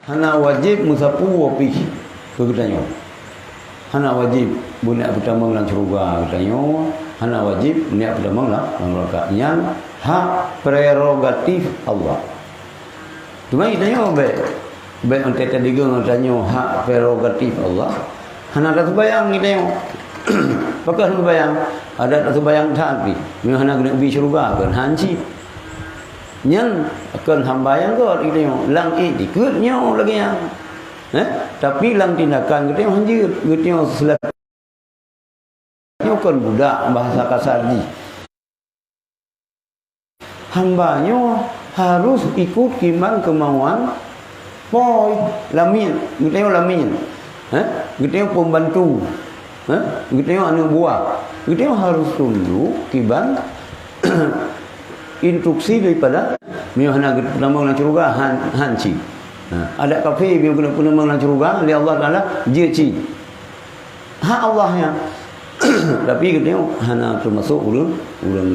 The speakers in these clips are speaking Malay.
hana wajib musapu wapi katanya. Hana wajib bunak pertama dalam syurga katanya. Hana wajib bunak pertama dalam neraka. Yang hak prerogatif Allah. Cuma katanya baik untuk tadi katanya hak prerogatif Allah. Hana tak terbayang katanya. Pakai terbayang ada tak terbayang tak ni. Hana kena pergi syurga kan hanci. Yang akan hambayang kot katanya lang ikutnya lagi yang tapi lang tindakan katanya hanjir katanya selatnya kan budak bahasa kasar ni hambanya harus ikut kiman kemauan boy lamin katanya lamin katanya pembantu katanya anak buah katanya harus tunduk kiban instruksi daripada miyohana pertama nak curuga hanci. Ada kafe biar kena pertama nak curuga li Allah Taala jeci. Hak Allahnya. Tapi katanya hana termasuk urang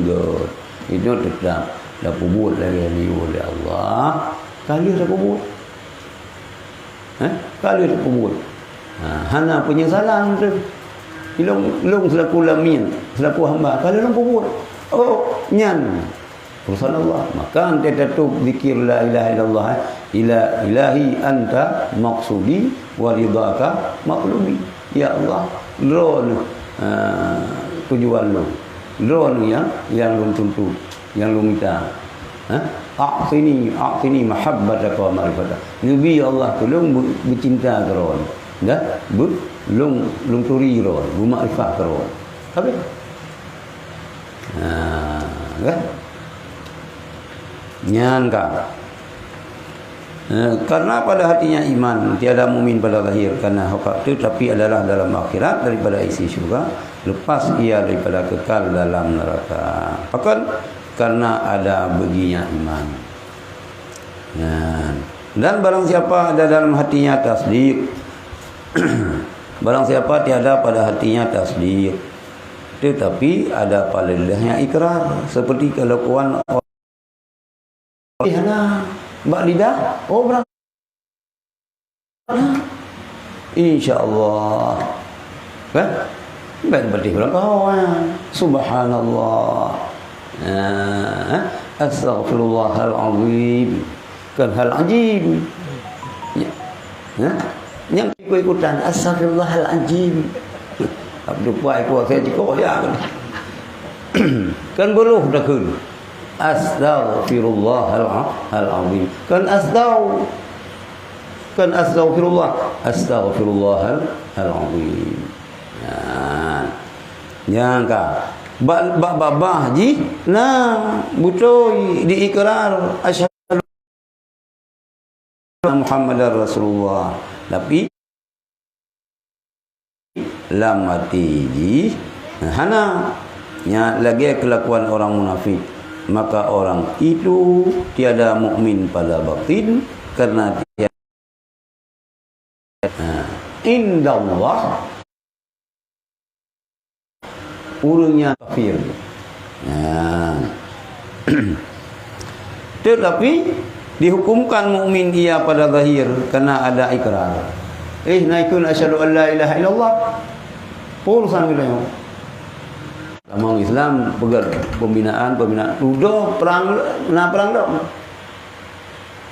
god. Itu tetap dah pubut lagi oleh Allah. Kali dah pubut. Kali dah pubut. Hana penyesalan tu. Long selaku lamin, selaku hamba. Kali dah pubut. Oh, nyan. Urusan Allah. Maka anda tetap zikir la ilaha illallah ilahi anta maqsudi wa ridaka maqlubi. Ya Allah, drone tujuan lu. Drone yang lu tuntut, yang lu minta. A'tini mahabbataka wa ma'rifataka. Nabi Allah tolong bercinta keron. Dah? Lung turi keron, bermakrifat keron. Habis. Kan? Nyangka karena pada hatinya iman tiada mukmin pada lahir karena hak itu tapi adalah dalam akhirat daripada isi syurga lepas ia daripada kekal dalam neraka bahkan karena ada baginya iman dan barang siapa ada dalam hatinya tasdik barang siapa tiada pada hatinya tasdik tetapi ada pada lidahnya ikrar seperti kelakuan hana mbak lidah berang insyaallah kan berarti berang kawan subhanallah astaghfirullahal azim kan hal ajib yang ikut-ikutan astaghfirullahal azim abdu puai ku saya ciko ya kan beruh dah kun astaghfirullahal azim kan astaghfirullahal azim nyangka babah ji nah betul diikrar asyhadu Muhammadar Rasulullah tapi lam mati ji hana nya lagi kelakuan orang munafik maka orang itu tiada mukmin pada batin karena tiada indallah urangnya kafir. Tetapi dihukumkan mukmin ia pada zahir karena ada ikrar. Naikun asyhadu an la ilaha illallah. Urusan kita yang Among Islam pegar pembinaan udah perang dah.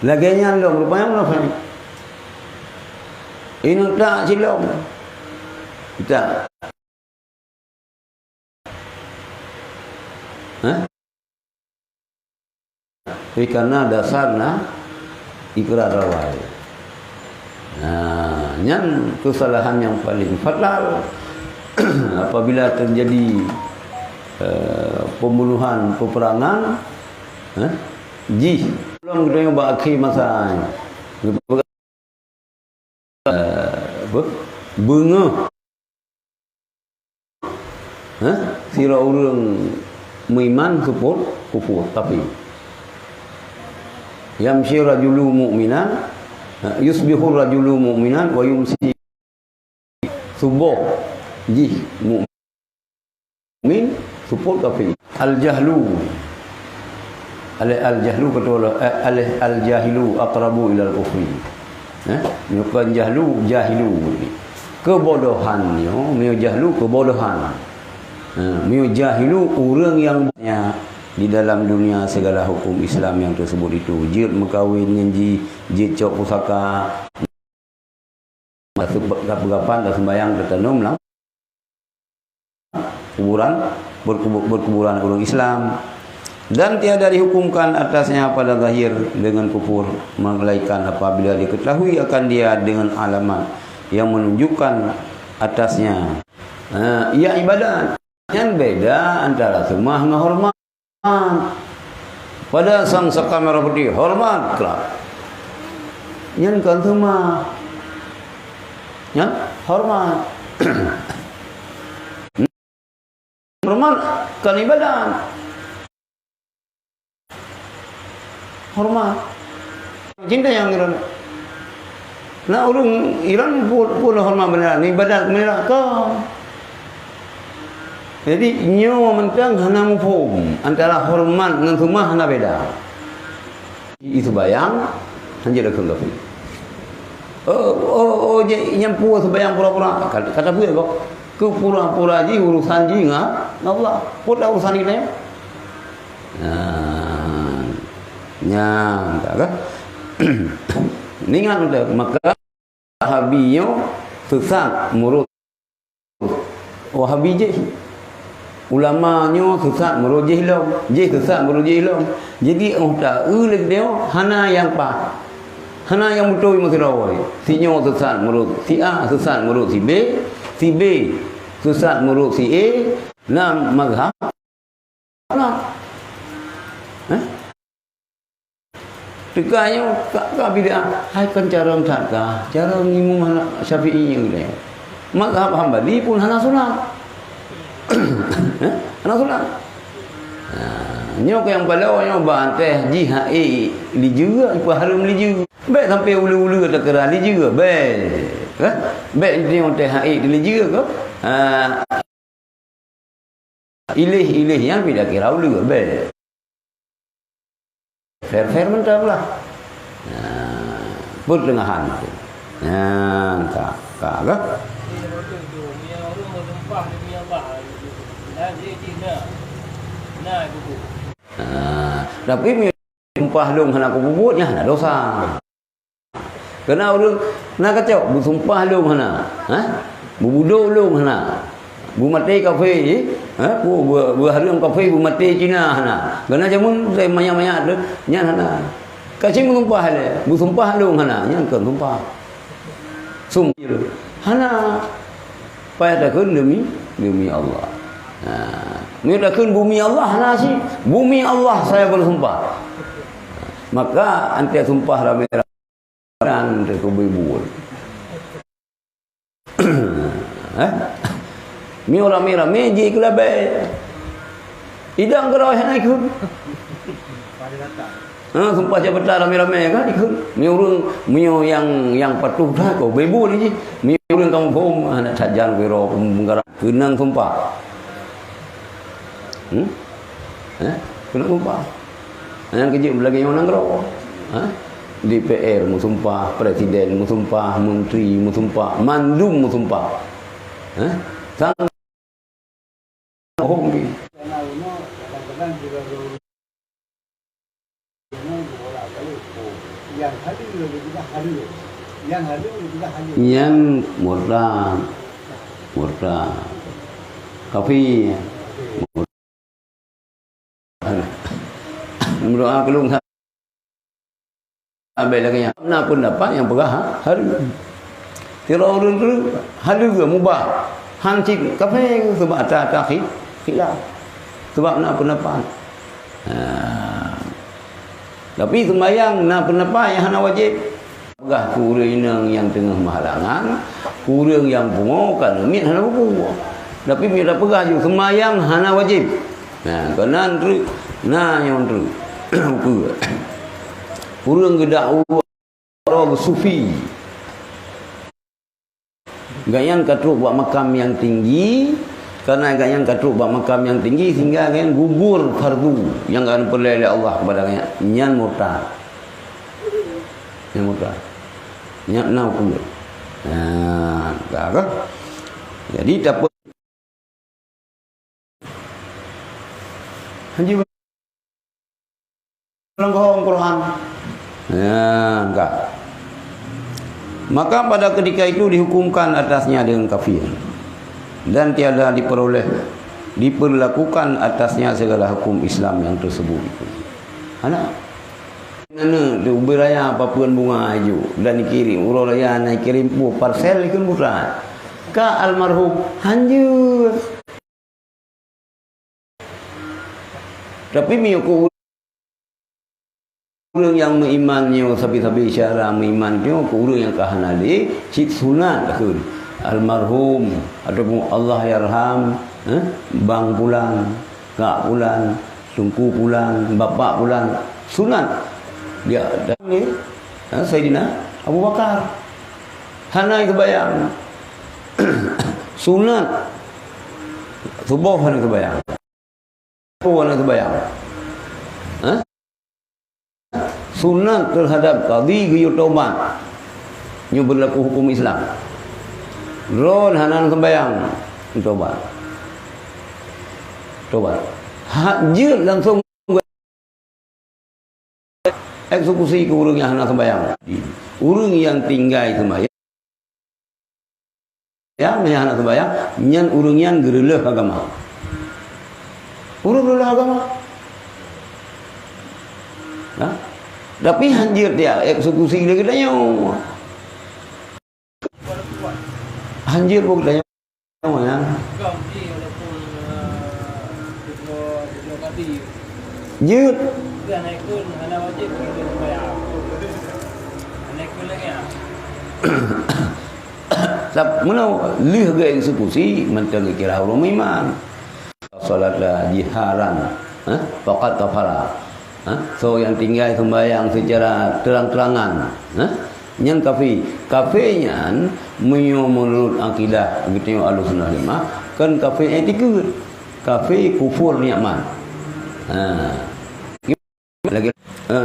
Laganya dah rupanya mana? Ini tak silap. Kita. Tapi karena dasarnya ikrar awal. Yang kesalahan yang paling fatal apabila terjadi pembunuhan, peperangan, belum kita yang berakhir masa bunga, sira orang meiman support kufur tapi yamshi rajulu mu'minan yusbihu rajulu mu'minan wa yumsi subuh ji mu'min support kafir al-jahlu al-jahlu aqrabu ila al-kufri Bukan jahilu ni. Kebodohannya, mio jahlu kebodohan. Mio jahilu orang yang banyak di dalam dunia segala hukum Islam yang tersebut itu. Jid mengkawin nyenji, jid cok pusaka, masuk gapan dan sembahyang tertanum lah. Berkuburan orang Islam. Dan tiada dihukumkan atasnya pada zahir dengan kufur, melainkan apabila diketahui akan dia dengan alamat yang menunjukkan atasnya. Ia ibadat. Yang beda antara sembah dengan hormat. Pada sang saka merah putih hormat kelak. Yang kan sembah. Ya, hormat. Hormat kan ibadat. Hormat. Cinta yang Iran. Nah, orang Iran pun hormat benar. Ibadat benar kau. Jadi nyawa mentang hana mufhum antara hormat dengan sembah hana beda. Itu bayang hanya dah kau. Yang puas bayang pura-pura. Kata puas kok. Ke pura-pura ji urusan ji ngah. Allah, pun dah urusan kita. Nyang tak kan? Ningan udah maka Wahabiyyo sesat menurut Wahabi je. Ulamanya sesat menurut Jihlam, sesat menurut Jihlam. Jadi tak lagi dia hana yang pa. Hana yang betul masih rawai. Si nyo sesat menurut si A, sesat menurut si B, si B sesat menurut si A. Nam mazhab. Tegaknya kak bid'ah. Hai kan cara tak kah? Cara Imam Syafi'i yang dia. Mazhab Hambali pun hana sunat. Hana sunat. Nyok yang balawnya banteh jihai li juga ipa harum li juga. Baik sampai ulu-ulu ada kera li juga. Baik. Baik dia teh hai li juga ke? Ilih yang tidak kira ulu baik. Fair mentah lah. Pertengahan. Tak ke? Tapi sumpah long hana aku bubutnya hana dosa. Kena orang nak kacau bersumpah long hana. Bubuduk long hana. Bu mati kafe, bu harum kafe bu mati Cina hana. Kena jamun saya maya-maya tu, nyan hana. Kasih mengumpah le, bu sumpah long hana, nyan kan sumpah. Sumpah hana. Payah takun demi Allah. Ni takun bumi Allah hana sih. Bumi Allah saya bersumpah. Maka antia sumpah ramai-ramai terkubur. Mi orang rame je ke labai. Idang kerau yang ikut. Sumpah jabatan rame-rame kan ikut. Mi orang yang patuh dah kau bebu ni je. Mi orang kamu pun nak sajan wiro penggarap kenang sumpah. Kenang sumpah. Yang kejip lagi yang nangrau. DPR musumpah, presiden musumpah, menteri musumpah, mandum musumpah. Sang hobi. Yang murtad. Kafi. Mendoa kelung sampai lagi yang mana pun dapat yang pegah hari. Kira orang tu hari ke mubah. Hang cik kafe sebab tak khilaf. Sebab nak pendapat. Tapi sembahyang nak pendapat yang hana wajib. Pegah kurang yang tengah mahalangan, kurang yang pungokan, mit hana buku. Tapi bila pegah juga sembahyang hana wajib. Kanan tu yang tu. Kurang gedak orang sufi. Gayang katruk buat makam yang tinggi. Karena gayang katruk buat makam yang tinggi sehingga gayang gugur fardu yang akan perleh oleh Allah kepada gayang. Nyan murtad. nya na hukum dia. Kan? Jadi dapat haji melanggar Quran. Enggak. Maka pada ketika itu dihukumkan atasnya dengan kafir dan tiada diperlakukan atasnya segala hukum Islam yang tersebut itu. Anak mana tu beraya papuan bunga hijau dan dikirim urang raya naik kirim parcel ikun bukan ka almarhum hancur. Tapi miyoko urang yang mengimannya sabi-sabi syara mengimannya ke urang yang kahanali cik sunat betul almarhum ataupun Allah yarham bang pulang kak pulang sungku pulang bapak pulang sunat dia ni Sayyidina Abu Bakar hana itu bayang sunat subuh hana itu bayang hana itu bayang sunat terhadap qadhi guyur taubat nyu berlaku hukum Islam ron hanan sembayang taubat haji langsung eksekusi ke urang yang hanan sembayang urang yang tinggal sembayang yang hanan sembayang nyan urang yang gereleh agama urang gereleh agama nah tapi hancur dia eksekusi dia katanya hancur pun katanya ya jut sab mana lih ke eksekusi mentang kira orang iman salat jiharan faqat kafara. So yang tinggal sembahyang secara terang-terangan nyan kafe nyan menurut akidah begitu Ahlussunnah Lima kan kafe etika kafe kufur nikmat lagi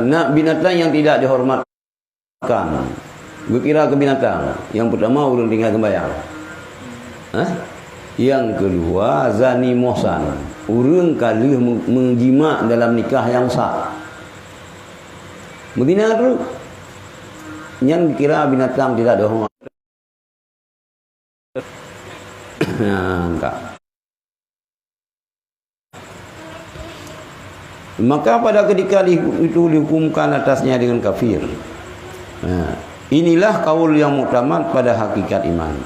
nak binatang yang tidak dihormatkan berkira ke binatang yang pertama urang tinggal sembahyang yang kedua zani mohsan urang kalih menjima dalam nikah yang sah. Begini tu yang kira binatang tidak ada hormat. Enggak. Maka pada ketika itu dihukumkan atasnya dengan kafir. Inilah kaul yang muktamad pada hakikat iman.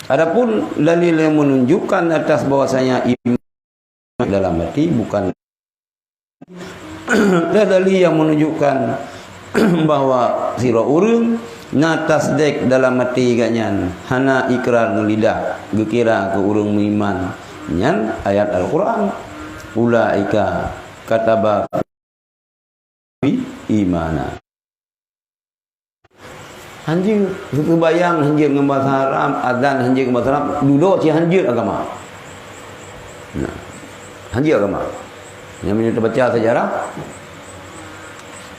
Adapun dalil yang menunjukkan atas bahwasanya iman dalam hati bukan dalil yang menunjukkan bahwa sira urang ngatas dek dalam hati ganyan hana ikrar ngelidah gekira ke urang beriman nyan ayat Al-Qur'an ulaika kataba fi imana hanjir kebayang hanjir dengan bahasa Arab adzan hanjir dengan bahasa Arab duduk si hanjir agama hanjir agama yang kita baca sejarah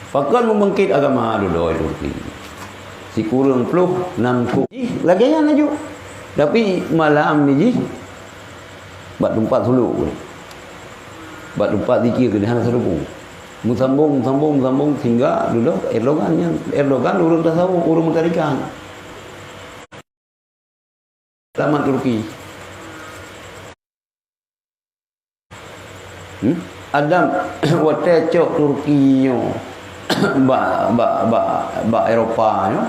pakal membangkit agama duduk itu si kurang peluh 6 lagi yang laju tapi malam ni ji buat tempat suluk buat tempat zikir ke dalam serupu sambung sehingga duduk Erdogan urang tasawuf urang mentarikan Taman Turki Adam wate cok Turki nyo ba Eropa nyo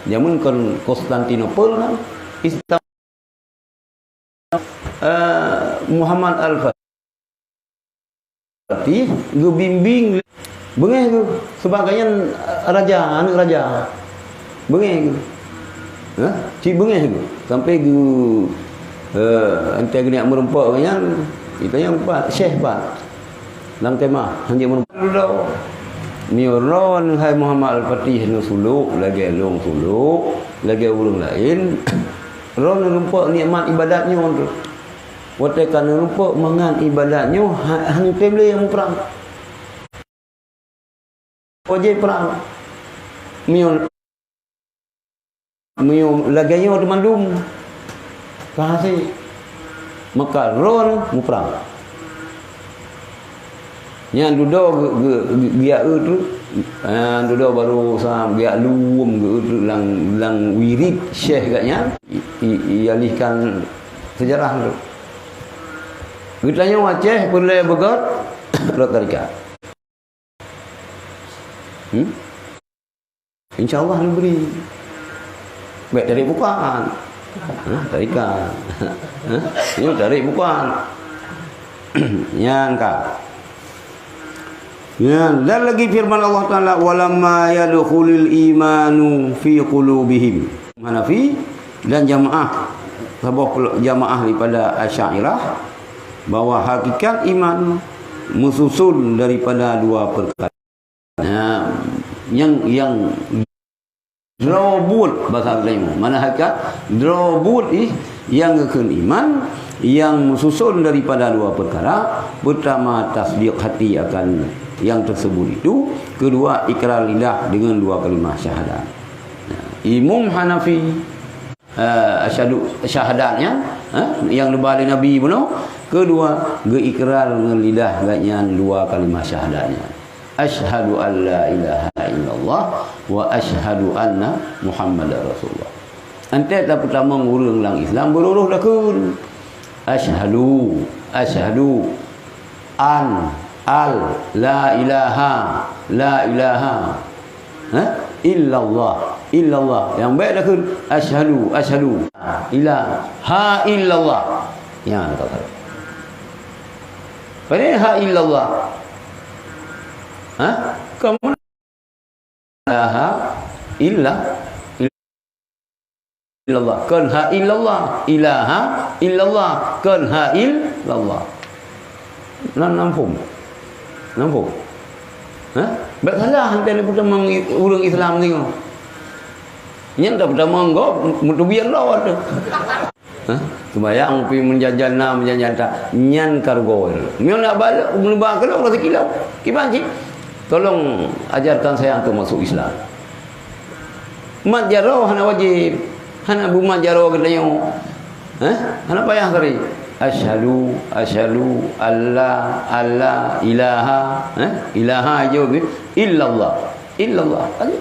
jaman kon Konstantinopel kan Istanbul Muhammad Al-Fatih gebimbing bengeh tu sebagainya raja anak raja bengeh tu cik bengeh tu sampai ke ente gini merempak kan kita yang empat syekh pak dalam kemah hanya merempak dulu miuron hai Muhammad Al-Fatih nu suluk lagi long suluk lagi urang lain ron rumpak nikmat ibadatnya tu wate kana rumpak mangan ibadatnya hanya temle yang perang wajib perang miun Meyo laganya de mandum. Kasih maka ron mu perang. Yang dudo dia tu dudo baru sam dia luum lang wirid syekh katnya ialihkan sejarah tu. Gitanya Aceh boleh begot rotarika. InsyaAllah nak beri. Baik tarik bukan. Tarikan. Ini tarik bukan. Yang kak. Ya, dan lagi firman Allah Taala walamma yadkhulul imanu fi qulubihim. Hanafi dan jamaah sebuah jamaah daripada Asy'ariyah bahwa hakikat iman mesusun daripada dua perkara. Yang drobut bahasa Melayu. Mana hakikat drobut yang akan iman yang mesusun daripada dua perkara. Pertama tasdiq hati akan yang tersebut itu, kedua ikrar lidah dengan dua kalimah syahadat. Imam Hanafi asyhadu syahadatnya yang dibalik Nabi pun, kedua ikrar dengan lidah dengan dua kalimah syahadatnya. Asyhadu an la ilaha illallah wa asyhadu anna Muhammadar Rasulullah. Ante tak pertama ngurung lang Islam beruruh lakun. Asyhadu an la ilaha illallah yang baik dah kun asyhadu ilaha illallah ya kata pada ha illallah kamu ilaha illallah kan ha illallah ilaha illallah kan ha illallah nampak Baik salah hantar pertama orang Islam ni. Yang dah pertama engkau mutubian lawan tu. Sembayang pergi menjajan tak nyan kargo. Mio nak balik melubang ke orang sekilau. Kibanci. Tolong ajarkan saya untuk masuk Islam. Mat jaro hana wajib. Hana bu mat jaro katanya. Hana payah kari. Asyhadu alla ilaha aja illallah aja.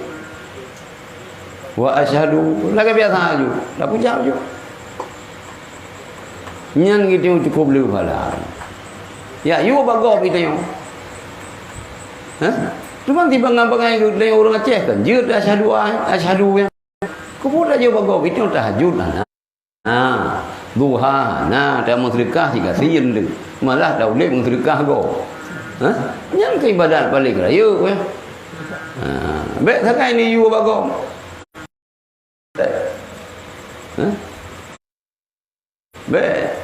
Wa asyhadu laga biasa aja. Tak punya aja. Nyan gitu cukup lu pala. Ya, you bago kita yo. Cuma tiba ngampangai dengan orang Aceh kan. Jeut asyhadu yang. Kau aja bago itu tahajud lah. Duha dah sedekah jika sian tu malah dah boleh sedekah go yang ke ibadat paling raya baik sakai ni you bago baik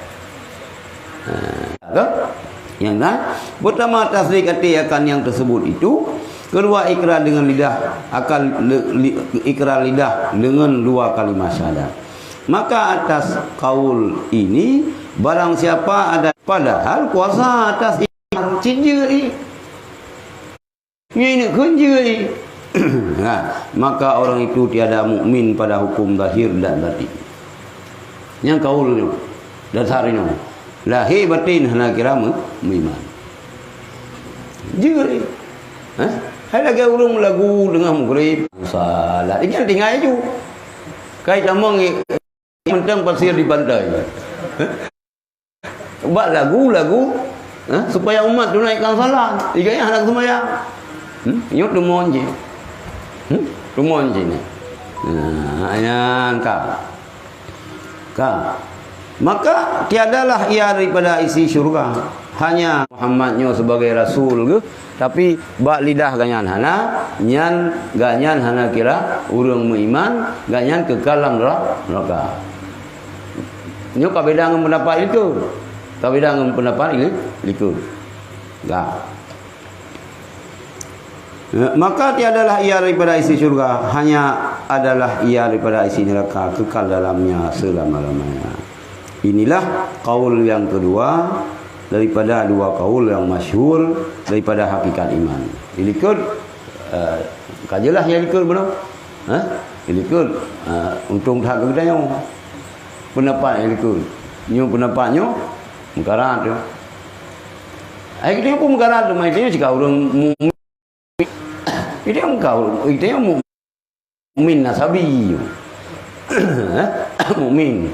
yang pertama tasdik hati akan yang tersebut itu, kedua ikrar dengan lidah akan ikrar lidah dengan dua kalimat syahadat. Maka atas kaul ini barang siapa ada padahal kuasa atas ikrar cinjeri ini kunjeri maka orang itu tiada mukmin pada hukum zahir dan batin. Yang kaul ni dasar ini lahir batin hana kira iman jeri hai lagi urung lagu dengan mugrib salat ini tinggal aja kai tamang mentang pasir di pantai. Buat lagu supaya umat tu naikkan salat. Iganya hendak sembahyang. Nyut rumonje. Rumonje ni. Ayan ka. Maka tiadalah ia daripada isi syurga. Hanya Muhammadnya sebagai rasul ke, tapi bak lidah ganyan hana, nyan ganyan hana kira urang beriman, ganyan kekalang neraka. Nyo kabeda dengan pendapat itu. Kabeda dengan pendapat itu. Enggak. Maka tiadalah ia daripada isi syurga, hanya adalah ia daripada isi neraka, kekal dalamnya selama-lamanya. Inilah kaul yang kedua daripada dua kaul yang masyhur daripada hakikat iman. Dilikut kajilah yang likut benar. ilikul untung tak kedanya pendapat ilikul nyu pendapatnya mengkarat tu ai kita pun mengkarat tu mai dia jika orang itu engkau itu mukmin nasabi mukmin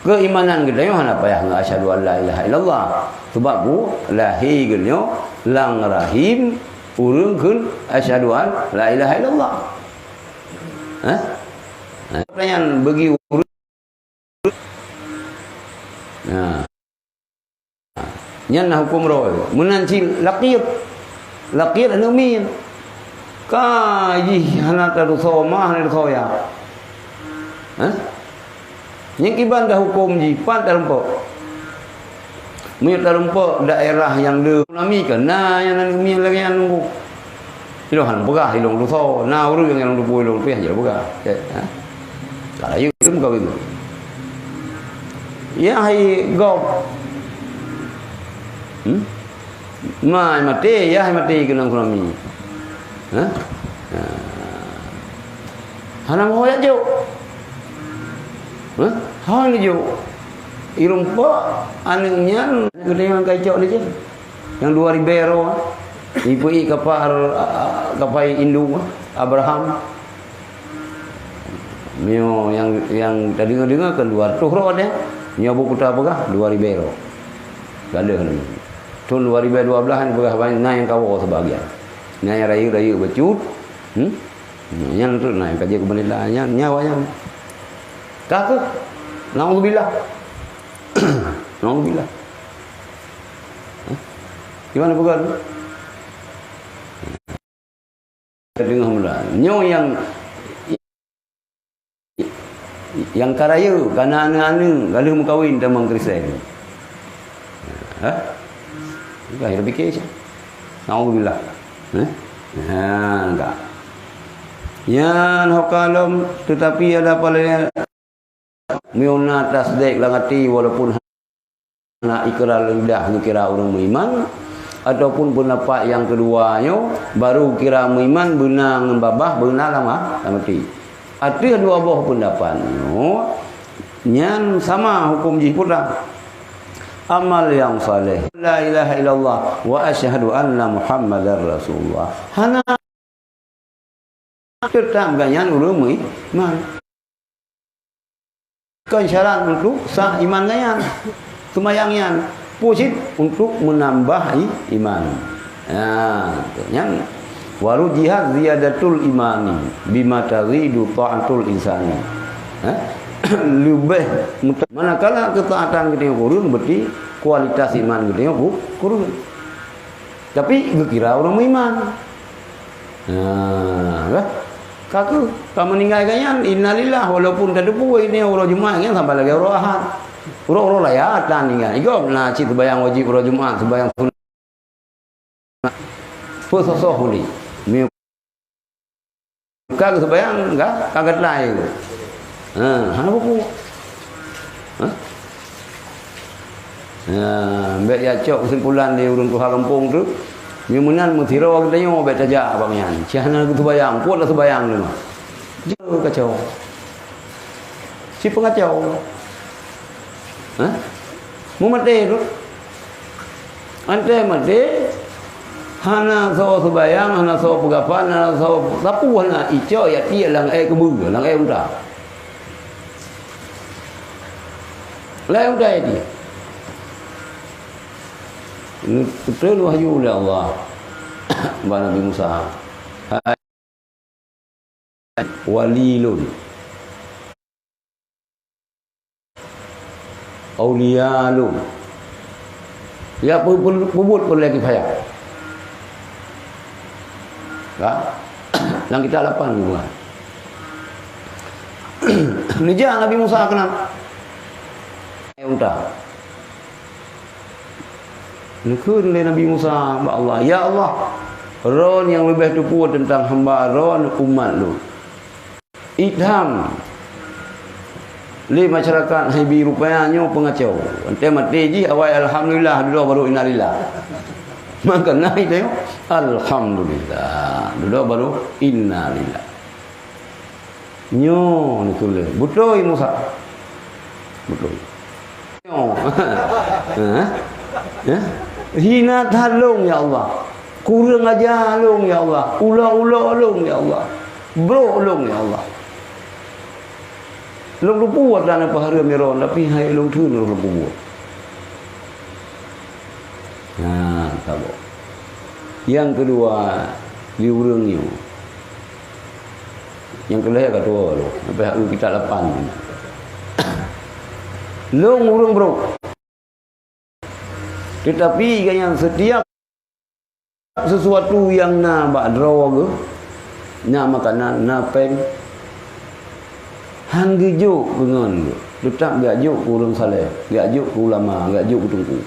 keimanan kita hana payah asyhadu an la ilaha illallah sebab bu lahi genyo lang rahim urang keun asyhadu an la ilaha illallah pertanyaan bagi urang nyan hukum roh menanci laqir anu min ka ji hana ta so ma hana so ya yang kiban dah hukum ji pan terempo mi terempo daerah yang de nami kan na yang mi lagi yang nunggu hilohan pegah hilong lu so na uru yang lu pui lu pih je pegah kalau you kau itu ya hai gop mai mati ya hai mati kenang kunami hanam hoya jo hang ni jo irumpa anengnya gede yang kacau ni je yang 2000 euro ibu kapai Indu Abraham mio yang tadi dengar kan 200 euro ada nyobo putar pegah 2000 euro gala ni tahun 2012 ni pegah banyak naik yang kawo sebahagian naik raya becut yang tu naik kerja kebendaannya nyawanya kakak naudzubillah naudzubillah gimana bukan dengar mula nyo yang karaya kana anu galuh mukawin tamang Kristen enggak ya fikir je naudzubillah enggak yan hokalom tetapi ada pada miuna tasdik langati walaupun nak ikrar lidah kira orang beriman ataupun pendapat yang keduanya baru kira beriman benar dengan babah benar lama mati ada dua buah pendapatnya yang sama hukum jihpura amal yang saleh la ilaha illallah wa asyhadu anna muhammadar rasulullah hana tetap ganyan ulama iman kan syarat untuk sah iman ganyan semayangnya pusit untuk menambah iman yang waru jihad ziyadatul imani bima tazidu ta'atul insani lebih manakala ketaatan kita kurun berarti kualitas iman kita kurun tapi kira orang iman kaku kamu meninggal ganyan innalillah walaupun tak ada puai ini orang Jumaat kan sampai lagi orang Ahad orang layatan ingat igom na cit bayang wajib orang Jumaat sembahyang sunat pososok huli mi kag sembahyang enggak kaget lain hana buku mbak ya cok kesimpulan di urun Tuhan kampung tu mi menan menthiro kita nyo bet saja abangnya ciana tu bayang kuat lah sembahyang ni je kacau si pengacau mu mati tu ante mati hana so sembahyang hana so pegapan hana so sapu hana ijo ya dia lang kebu lang unta lang unta dia ini betul wahyu oleh Allah kepada Nabi Musa walilun auliyalu ya pebut pun lagi payah tak yang kita lapan juga nija Nabi Musa kenapa unta nekun oleh Nabi Musa Allah ya Allah ron yang lebih tepu tentang hamba ron umat lu idham li masyarakat hibi rupanya pengacau ente mati ji awal alhamdulillah dulu baru innalillah maka naik tengok alhamdulillah dulu baru innalillah Nyo ni tulis. Betul Musa. Betul. Nyo. Ya. Hina thalung ya Allah. Kurang ajar long ya Allah. Ula-ula long ya Allah. Bro long ya Allah. Long lu buat dan apa hari miron tapi hai long thun long lu buat. Nah, tahu. Yang kedua, diurungnya. Yang kedua kedua lo, sampai kita 8. Long urung bro. Tetapi yang setiap sesuatu yang na bak draw ke, na makanan, na pen, hang gejuk dengan tetap gajuk urung saleh, gajuk ulama, gajuk tungku.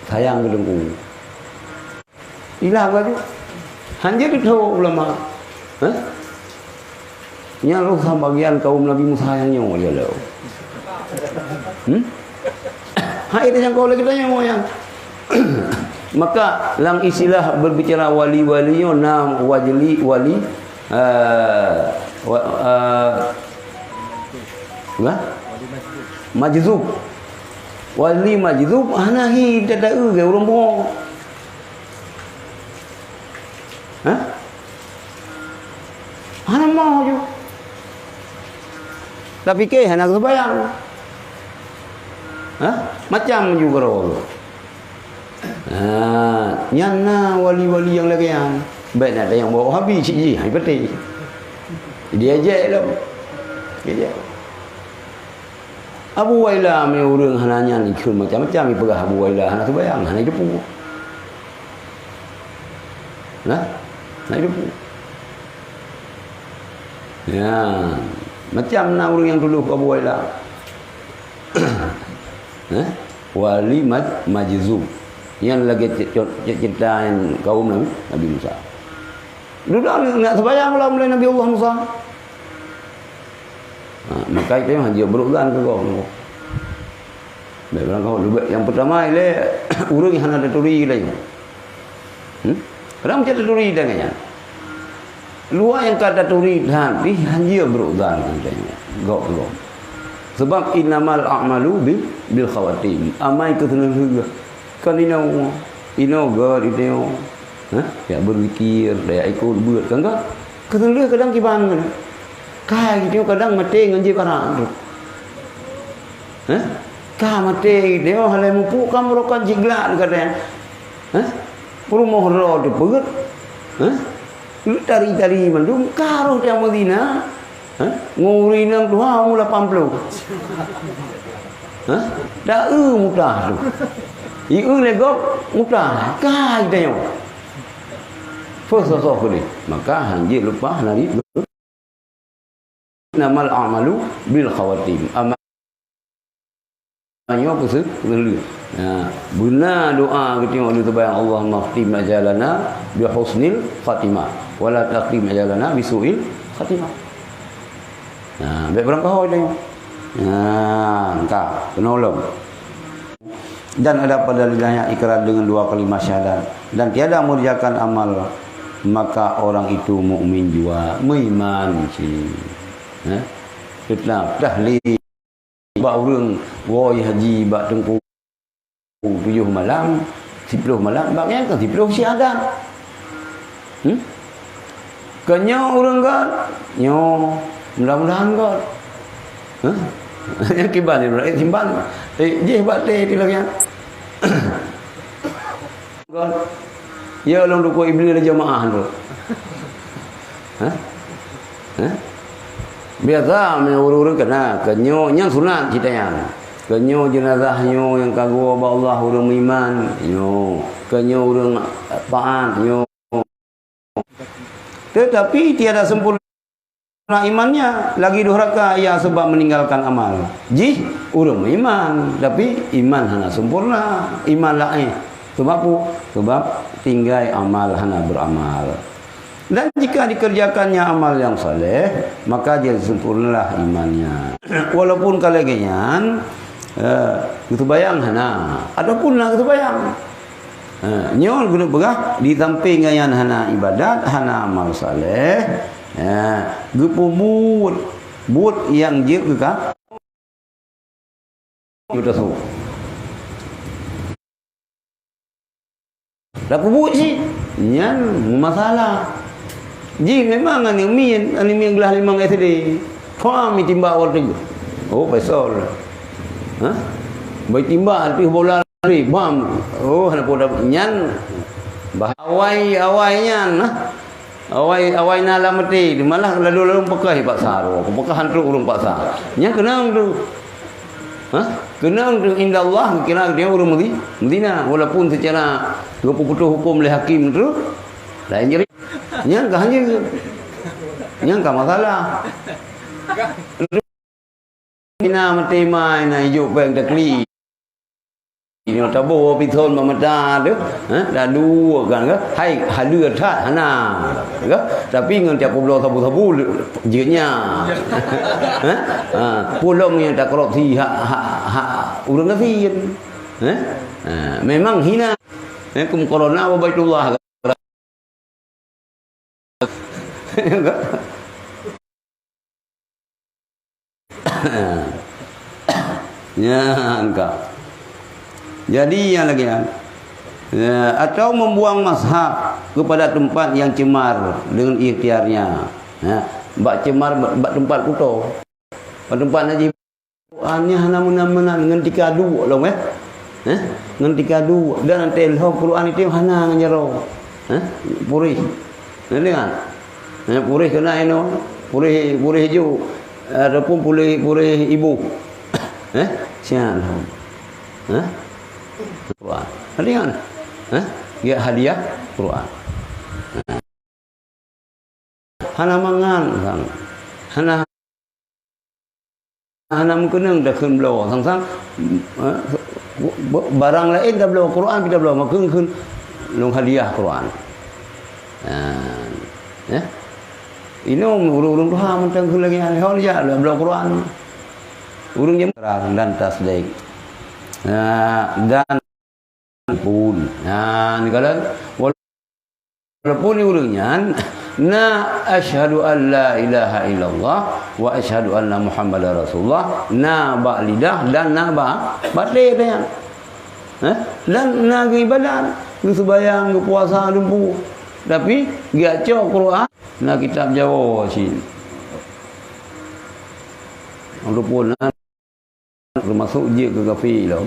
Sayang ke tungku. Hilang gajuk. Hanya itu ulama. Hah? Yang lu sama bagian kaum Nabi Musa yang nyawa dia lo. Hai itu yang kau lagi tanya mau yang. Maka dalam istilah berbicara wali-walinya nam wajli wali majzub. Wali majzub anahi tidak ke orang bohong. Hah? Hana mau je. Tapi ke hana kebayang. Hah? Macam juga orang. Nyana wali-wali yang lagi yang baik nak ada yang bawa habis cik hai peti. Dia ajak lah. Dia. Abu Wailah me urang hananya ni kun macam-macam ni pegah Abu Wailah hana kebayang hana hidup. Nah, nak hidup. Ya, macam mana orang yang dulu Abu Wailah. Wali majzub. Yang lagi ceritain kaum Nabi Musa. Dulu nak sebayang lah mulai Nabi Allah Musa. Maka itu yang hanya berulang ke kau. Baik kau yang pertama ini urang yang ada turi lagi. Kadang macam turi dengannya. Luar yang kata turi dan hanya berulang katanya. Gak. Sebab innamal a'malu bil khawatim. Amai ketenangan. Kan ino god itu. Ya berfikir, dia ikut buat kan kan. Kadang kiban kan. Kai gitu kadang mati nganji barang tu. Ka mati dia halai mupu kamu rokan jiglat katanya. Puru mohro tu pegut. Lu tari-tari mandum karo dia Madinah. Nguri nang 280. Dah mudah tu. Iu legok mudah. Ka kita yo. Foso ni. Maka hanji lupa hari namal a'malu bil khawatim. Amanyo pusuk dulu. Guna doa kita waktu tu bayang Allah maftim ajalana bi husnil khatimah wala taqdim ajalana bi su'il khatimah. Baik berang kau dia. Entah penolong. Dan ada pada lidahnya ikrar dengan 2 kalimat syahadat dan tiada mengerjakan amal maka orang itu mukmin jua, beriman si. Tetap tahlil bak urang woi haji bak tengku 7 malam 10 malam bak yang 10 syahadat. Kenyo urang kan nyo mudah-mudahan kan. Yang kiban ni simpan je bak teh di lagi. Kan ya long duko iblis le jamaah tu. Biasa urang kena kenyo yang sunat ceritanya. Kenyo jenazahnya yang kagum Allah urang beriman, nyo. Kenyo urang taat, nyo. Tetapi tiada sempurna imannya, lagi durhaka ia sebab meninggalkan amal. Urang beriman, tapi iman hana sempurna, iman lain. Sebab apa? Sebab tinggal amal hana beramal. Dan jika dikerjakannya amal yang saleh, maka dia sempurnalah imannya. Walaupun kalagian itu bayang hana, adapun lah itu bayang. Nyol guna berah di samping yang hana ibadat, hana amal saleh. Gupu but yang je ke ka? Kita tahu. Dah but sih. Nyan masalah. Ji memang ani mi gelah 5 SD. Faham timba awal tu. Oh pasal. Baik timba tapi bola ni bam. Oh hana poda nyan awai-awainya nah. Awai nala mati malah lalu pekai pak saro. Pekai hantu urung pak sar. Nya kenang tu. Kenang tu indallah kira dia urung Medina walaupun secara 20 hukum oleh hakim tu lain jadi. Nya masalah. Ina mati mai na hidup bang takli. Ini tabu pitol mamada tu, dah dua kan ke? Hai halu that hana. Ke? Tapi ngan tiap pulau sabu-sabu jeutnya. Pulau yang tak kerap si urang kasi. Memang hina. Kum corona wa baitullah. Ya engkau. Jadi yang lagi atau membuang mazhab kepada tempat yang cemar dengan ikhtiarnya. Bak cemar bak tempat kuto. Tempat haji Qurannya hana menan dengan tikadu long dengan tikadu dan telho Quran itu hana ngero. Purih. Dengar. Purih kena ino. Purih hiju ataupun purih ibu. Sian. Quran. Hadiah. Ya hadiah Quran. Hana mangan sang. Hana mungkin dah keun blow sang barang lain dah blow Quran kita blow maka keun long hadiah Quran. Ini urung Tuhan mentang keun lagi hal ya blow Quran. Urung jam dan tasdik. Dan pun ni kalau walaupun ni urangnya asyhadu an la ilaha illallah wa asyhadu anna muhammadar rasulullah ba lidah dan ba batin dia dan ibadat sembahyang puasa lumpu tapi dia cok Quran kitab Jawa sini walaupun termasuk je ke kafi lah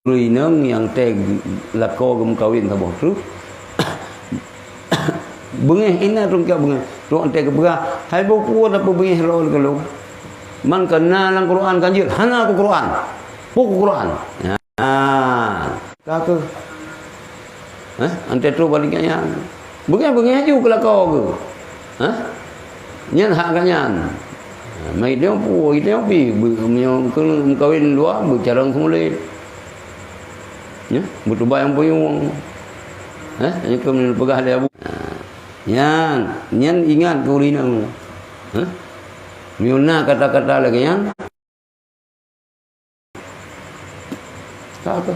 Ruinang yang tag lako gem kawin sabah tu. Bengih ina rungka bengih. Rung tag berah. Hai buku apa bengih rol kalau. Man kena lang Quran kanjil. Hana ku Quran. Buku Quran. Kata. Ante tu baliknya. Bengih juga lako ke. Nyan hak kanyan. Mai dia pu dia pi kawin dua bercarang semula. Ya, butuh bayang puyung. Ini kemudian pegah dia abu. Nyan ingat kau rinang. Miuna kata-kata lagi yang. Tak apa.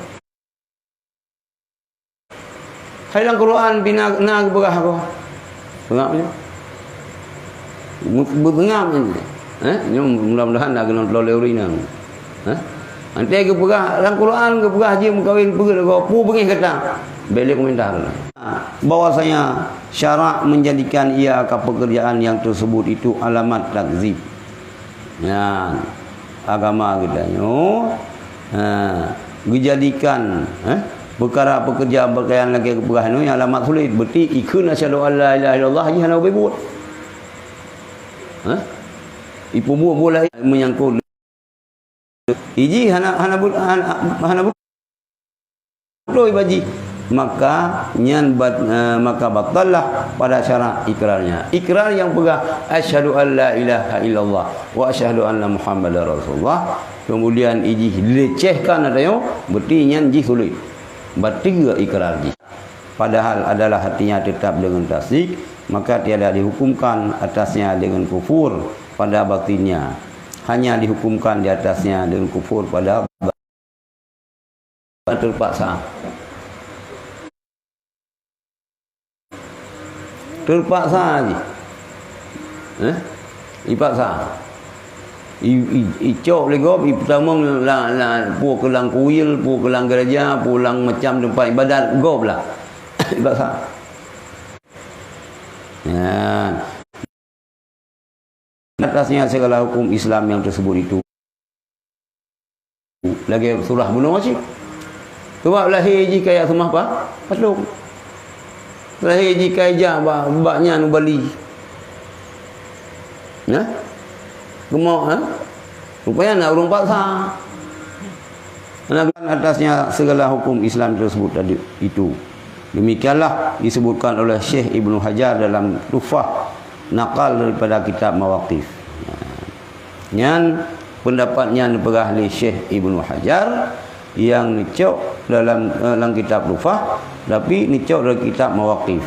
Hailang Quran bina nak pegah aku. Pengapnya. Berpengap ni. Mudah-mudahan nak kena telur rinang. Nanti ke pegah dalam Quran ke pegah haji mengkawin pergi ke pu pergi kata balik komentar bahwasanya syarak menjadikan ia ke pekerjaan yang tersebut itu alamat takzib. Agama kita dijadikan perkara pekerjaan berkaitan lagi ke pegah ni alamat sulit berarti ikun asyhadu an la ilaha illallah haji hana bebut. Ipu boleh menyangkut iji hana doi baji maka maka batallah pada syarat ikrarnya. Ikrar yang pegah asyhadu an la ilaha illallah wa asyhadu anna muhammadar rasulullah kemudian iji dilecehkan adanya berarti nyan ji sulit. Bertiga ikrar ji. Padahal adalah hatinya tetap dengan tasdik maka tiada dihukumkan atasnya dengan kufur pada batinnya. Hanya dihukumkan di atasnya dengan kufur pada terpaksa. terpaksa je. Dipaksa. Icok legop pertama la pu kelang kuil, pu kelang gereja, pulang macam tempat ibadat gop lah. Dipaksa. Ya. Atasnya segala hukum Islam yang tersebut itu. Lagi surah bunuh wajib. Sebab lahir ji kaya semah apa? Patlung. Lahir ji kaya baknya nu Bali. Ya? Gemuk rupanya nak urung paksa. Atasnya segala hukum Islam tersebut tadi itu. Demikianlah disebutkan oleh Syekh Ibnu Hajar dalam Tuhfah nakal daripada kitab Mawaqif. Yang pendapatnya diperah oleh Syekh Ibnu Hajar yang nicok dalam kitab Tuhfah, tapi nicok dari kitab Mawaqif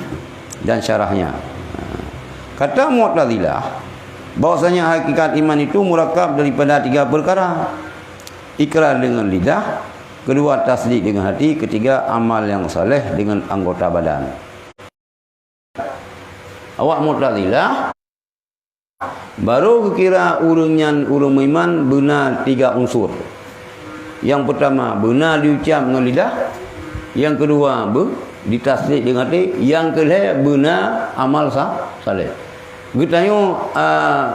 dan syarahnya. Kata Mu'tazilah bahwasanya hakikat iman itu murakab daripada 3 perkara. Ikrar dengan lidah, kedua tasdik dengan hati, ketiga amal yang saleh dengan anggota badan. Awak Mu'tazilah baru kira urungan urung iman benar 3 unsur. Yang pertama benar diucap dengan lidah, yang kedua ditasdik dengan hati, yang ketiga benar amal saleh. Bertanya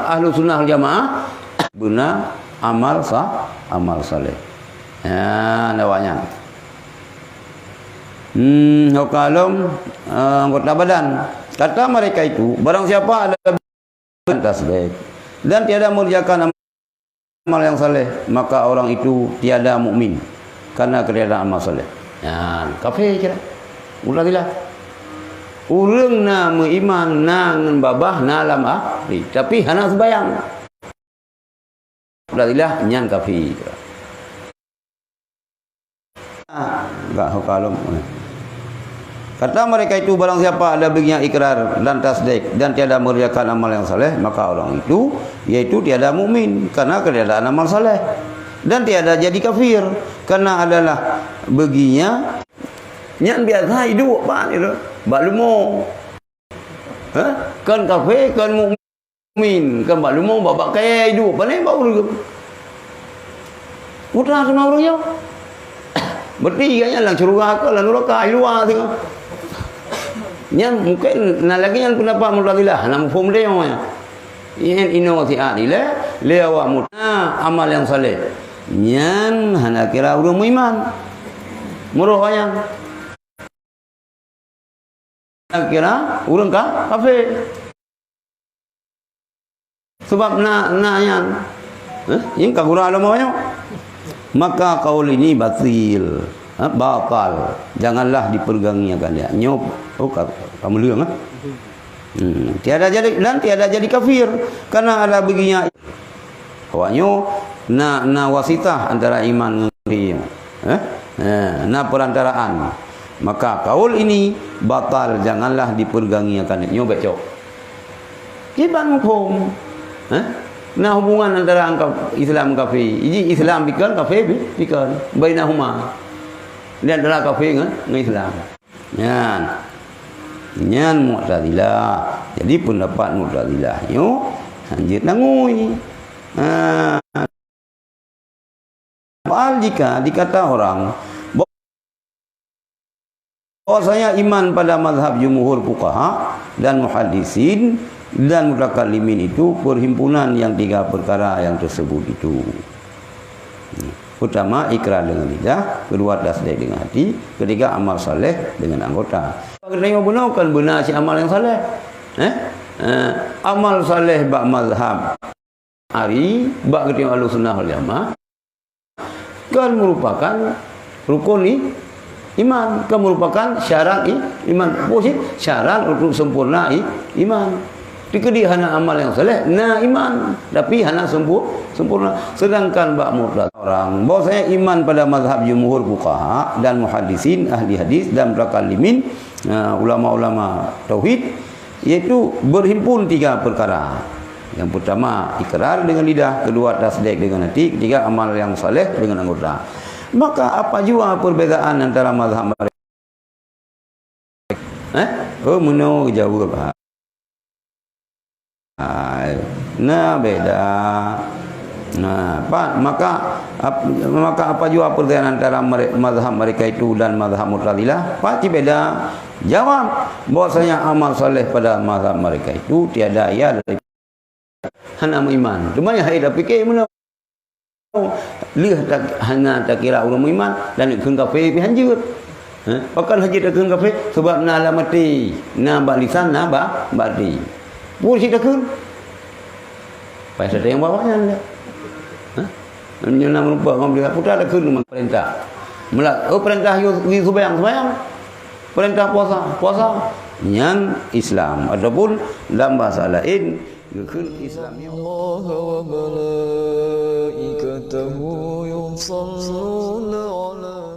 ahlu sunnah jamaah benar amal saleh. Ya, nawanya. Hukum anggota badan. Kata mereka itu, barang siapa ada tasbih dan tiada mengerjakan amal yang saleh, maka orang itu tiada mukmin karena tiada amal saleh. Ya, kafir kira. Mu'tazilah. Urang na iman nang babah na lam ahli, tapi hana sembayang. Mu'tazilah nyan kafir. Enggak hukum. Kata mereka itu, barang siapa ada baginya ikrar dan tasdik dan tiada mengerjakan amal yang saleh, maka orang itu yaitu tiada mukmin karena ketiadaan amal saleh, dan tiada jadi kafir karena adalah baginya nyan biasa hidup apa itu baklumo. Kan kafir kan mukmin kan baklumo babak kaya hidup apa ni baru putra sama orang yo. Berarti kayaknya lang surga ke lang neraka luar tengok. Nyan mungkin nak lagi yang pendapat Mu'tazilah nak mufhum dia namanya. Yen ino ti adile le awak mutna amal yang saleh. Nyan hana kira urang iman. Muruh wayang. Kira urang kafir. Sebab nak yan. Yang kagura alamanya. Maka kaul ini batil, batal. Janganlah dipergangi kalian. Nyop, kamu liang tiada jadi dan tiada jadi kafir karena ada baginya. Awaknya na wasitah antara iman dengan na perantaraan. Maka kaul ini batal, janganlah dipergangi kalian. Nyop becok. Kiban hukum. Nah hubungan antara Islam kafir, ini Islam bikin kafir bikin, bainahuma. Dan antara kafir dengan Islam. Nyan Mu'tazilah. Jadi pendapat Mu'tazilah yo anjir nangui. Jika dikata orang bahwasanya iman pada mazhab jumhur fuqaha dan muhaddisin dan mutakallimin itu perhimpunan yang 3 perkara yang tersebut itu. Pertama ikrar dengan lidah, kedua tasdik dengan hati, ketiga amal saleh dengan anggota. Kita benar kan benar si amal yang saleh. Amal saleh bak mazhab ari bak ketika Ahlussunnah wal Jamaah kan merupakan rukun iman, kan merupakan syarat iman. Posisi syarat untuk sempurna iman. Dikedi hana amal yang saleh, na iman, tapi hana sempurna. Sedangkan bak mutlak orang bahwasanya iman pada mazhab jumhur fuqaha dan muhaddisin ahli hadis dan mutakallimin ulama-ulama tauhid yaitu berhimpun 3 perkara. Yang pertama ikrar dengan lidah, kedua tasdik dengan hati, ketiga amal yang saleh dengan anggota. Maka apa jua perbezaan antara mazhab mereka? Menurut jawab Nah, beda. Nah, maka apa jua perbedaan antara mazhab mereka itu dan mazhab Mu'tazilah? Pasti beda. Jawab bahwasanya amal soleh pada mazhab mereka itu tiada ya dari hana iman. Cuma ya ada fikir mana lihat hanya tak kira orang iman dan keun kafe pihanjur. Pakal haji tak keun kafe sebab na alamati, na balisan na badi. Pun si tak keun. Pasal ada yang bawahnya dia. Menyana merupa orang dia putar tak keun perintah. Perintah pergi sembahyang. Perintah puasa yang Islam ataupun dalam bahasa lain keun Islam Allah wa malaikatahu yusalluna ala